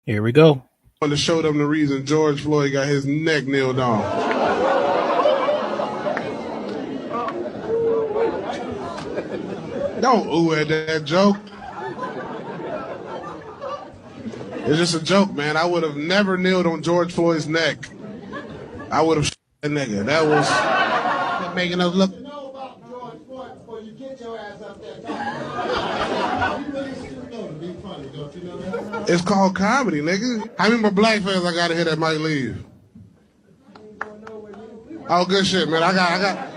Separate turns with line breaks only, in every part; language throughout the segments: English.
Here we go.
I want to show them the reason George Floyd got his neck nailed on. Don't ooh at that joke. It's just a joke, man. I would have never kneeled on George Floyd's neck. I would have shot that nigga. That was making us look. It's called comedy, nigga. How many more black fans I gotta hit that might leave? Oh, good shit, man. I got.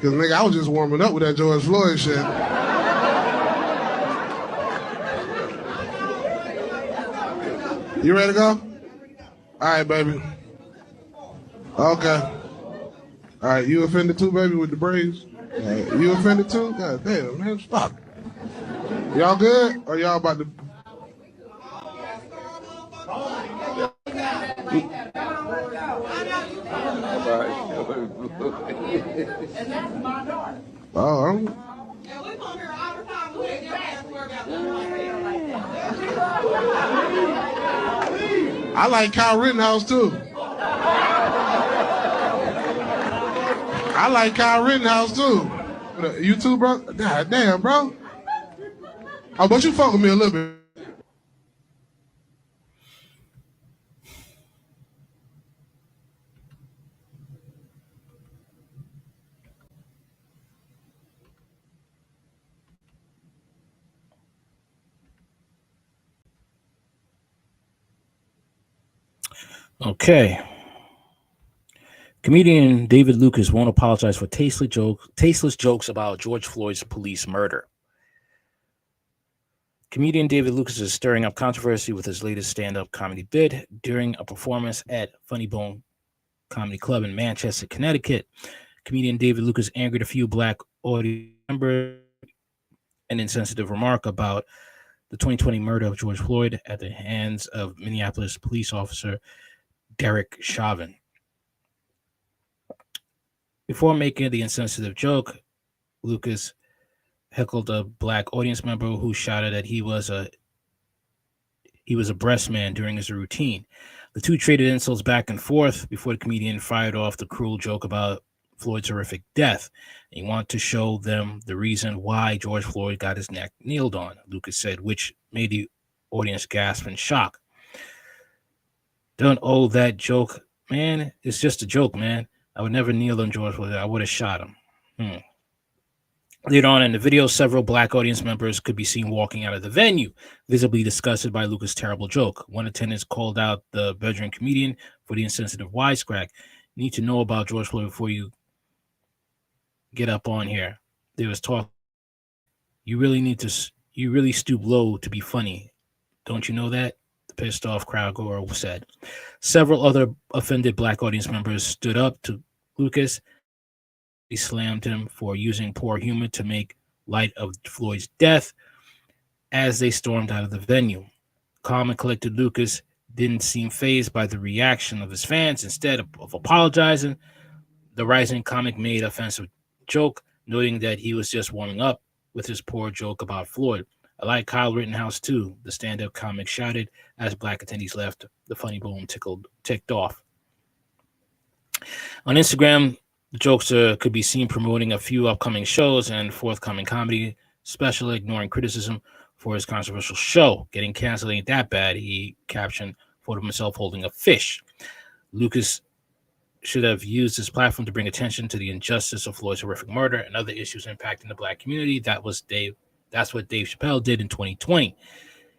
Cause nigga, I was just warming up with that George Floyd shit. You ready to go? All right, baby. Okay. All right, you offended too, baby, with the braids? Right. You offended too? God damn, man, fuck. Y'all good? Or y'all about to... Oh, I like Kyle Rittenhouse too. I like Kyle Rittenhouse too. You too, bro? God damn, bro. Oh, but you fuck with me a little bit.
Okay. Comedian David Lucas won't apologize for tasteless jokes about George Floyd's police murder. Comedian David Lucas is stirring up controversy with his latest stand-up comedy bit during a performance at Funny Bone Comedy Club in Manchester, Connecticut. Comedian David Lucas angered a few black audience members an insensitive remark about the 2020 murder of George Floyd at the hands of Minneapolis police officer Derek Chauvin. Before making the insensitive joke, Lucas heckled a black audience member who shouted that he was a breast man during his routine. The two traded insults back and forth before the comedian fired off the cruel joke about Floyd's horrific death. He wanted to show them the reason why George Floyd got his neck kneeled on, Lucas said, which made the audience gasp in shock. Don't owe that joke, man. It's just a joke, man. I would never kneel on George Floyd. I would have shot him. Later on in the video, several black audience members could be seen walking out of the venue, visibly disgusted by Lucas' terrible joke. One attendant called out the veteran comedian for the insensitive wisecrack. You need to know about George Floyd before you get up on here. There was talk. You really stoop low to be funny. Don't you know that? The pissed off crowd goer said. Several other offended black audience members stood up to Lucas. He slammed him for using poor humor to make light of Floyd's death as they stormed out of the venue. Calm and collected Lucas didn't seem fazed by the reaction of his fans. Instead of apologizing, the rising comic made offensive joke, noting that he was just warming up with his poor joke about Floyd. I like Kyle Rittenhouse too, the stand-up comic shouted as black attendees left. The funny bone ticked off. On Instagram, the jokester could be seen promoting a few upcoming shows and forthcoming comedy special, ignoring criticism for his controversial show. Getting canceled ain't that bad, he captioned, photo of himself holding a fish. Lucas should have used his platform to bring attention to the injustice of Floyd's horrific murder and other issues impacting the black community. That's what Dave Chappelle did in 2020.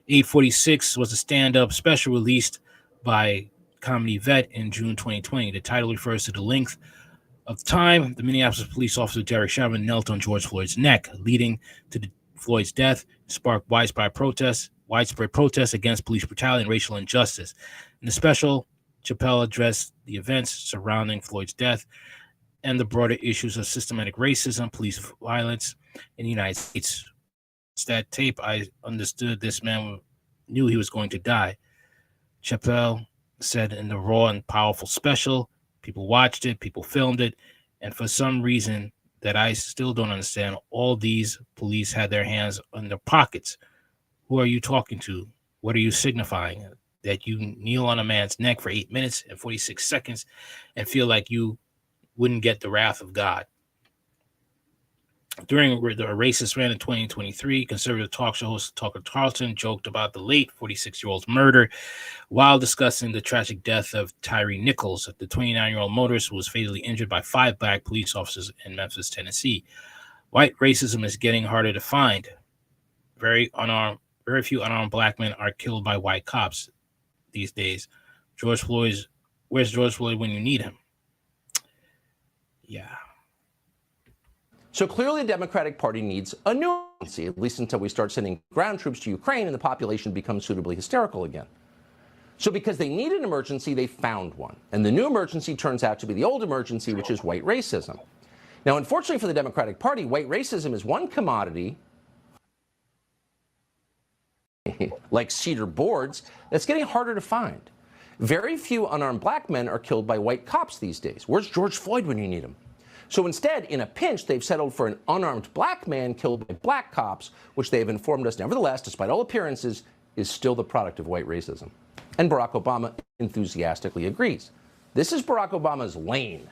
846 was a stand-up special released by Comedy Vet in June 2020. The title refers to the length of time the Minneapolis police officer Derek Chauvin knelt on George Floyd's neck, leading to Floyd's death, sparked widespread protests against police brutality and racial injustice. In the special, Chappelle addressed the events surrounding Floyd's death and the broader issues of systematic racism, police violence in the United States. It's that tape, I understood this man knew he was going to die. Chappelle said in the raw and powerful special, people watched it, people filmed it, and for some reason that I still don't understand, all these police had their hands in their pockets. Who are you talking to? What are you signifying? That you kneel on a man's neck for 8 minutes and 46 seconds and feel like you wouldn't get the wrath of God. During the racist rant in 2023, conservative talk show host Tucker Carlson joked about the late 46-year-old's murder while discussing the tragic death of Tyree Nichols, the 29-year-old motorist who was fatally injured by 5 black police officers in Memphis, Tennessee. White racism is getting harder to find. Very few unarmed black men are killed by white cops these days. Where's George Floyd when you need him? Yeah.
So clearly the Democratic Party needs a new emergency, at least until we start sending ground troops to Ukraine and the population becomes suitably hysterical again. So because they need an emergency, they found one. And the new emergency turns out to be the old emergency, which is white racism. Now, unfortunately for the Democratic Party, white racism is one commodity, like cedar boards, that's getting harder to find. Very few unarmed black men are killed by white cops these days. Where's George Floyd when you need him? So instead, in a pinch, they've settled for an unarmed black man killed by black cops, which they have informed us, nevertheless, despite all appearances, is still the product of white racism. And Barack Obama enthusiastically agrees. This is Barack Obama's lane.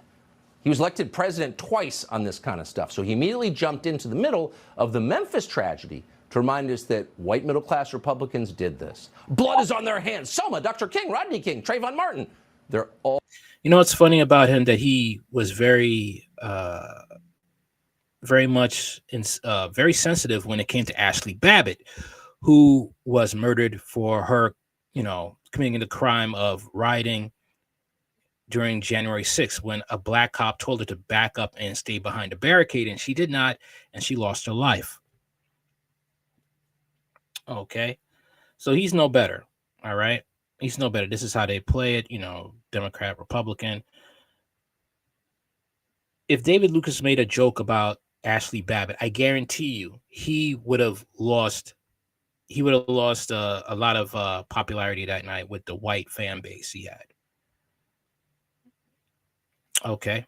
He was elected president twice on this kind of stuff, so he immediately jumped into the middle of the Memphis tragedy to remind us that white middle-class Republicans did this. Blood is on their hands. Selma, Dr. King, Rodney King, Trayvon Martin. They're all...
You know what's funny about him? That he was very sensitive when it came to Ashley Babbitt, who was murdered for her, committing the crime of rioting during January 6th, when a black cop told her to back up and stay behind a barricade, and she did not, and she lost her life. Okay, so he's no better. All right, he's no better. This is how they play it, Democrat, Republican. If David Lucas made a joke about Ashley Babbitt, I guarantee you he would have lost a lot of popularity that night with the white fan base he had. Okay.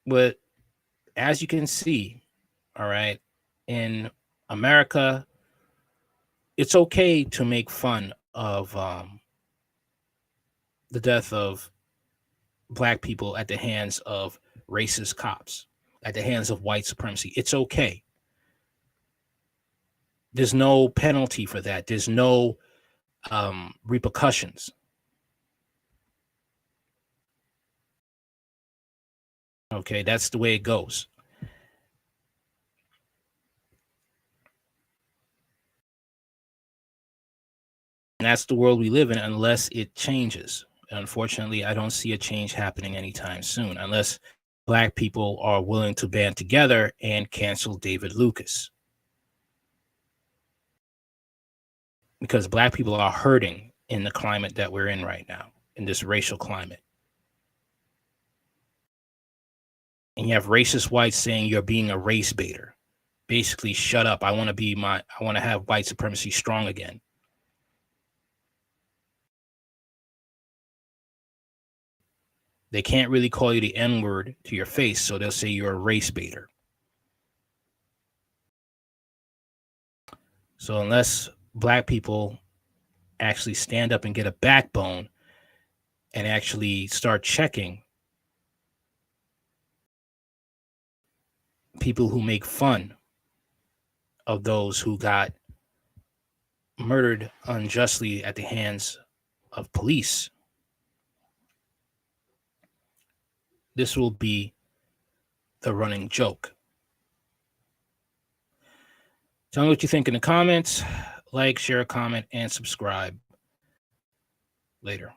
But as you can see, all right, in America, it's okay to make fun of the death of black people at the hands of racist cops, at the hands of white supremacy. It's okay. There's no penalty for that. There's no repercussions. Okay, that's the way it goes. And that's the world we live in unless it changes. Unfortunately, I don't see a change happening anytime soon unless black people are willing to band together and cancel David Lucas. Because black people are hurting in the climate that we're in right now, in this racial climate. And you have racist whites saying you're being a race baiter. Basically, shut up. I want to have white supremacy strong again. They can't really call you the N-word to your face, so they'll say you're a race baiter. So unless black people actually stand up and get a backbone and actually start checking people who make fun of those who got murdered unjustly at the hands of police, this will be the running joke. Tell me what you think in the comments. Like, share, comment, and subscribe. Later.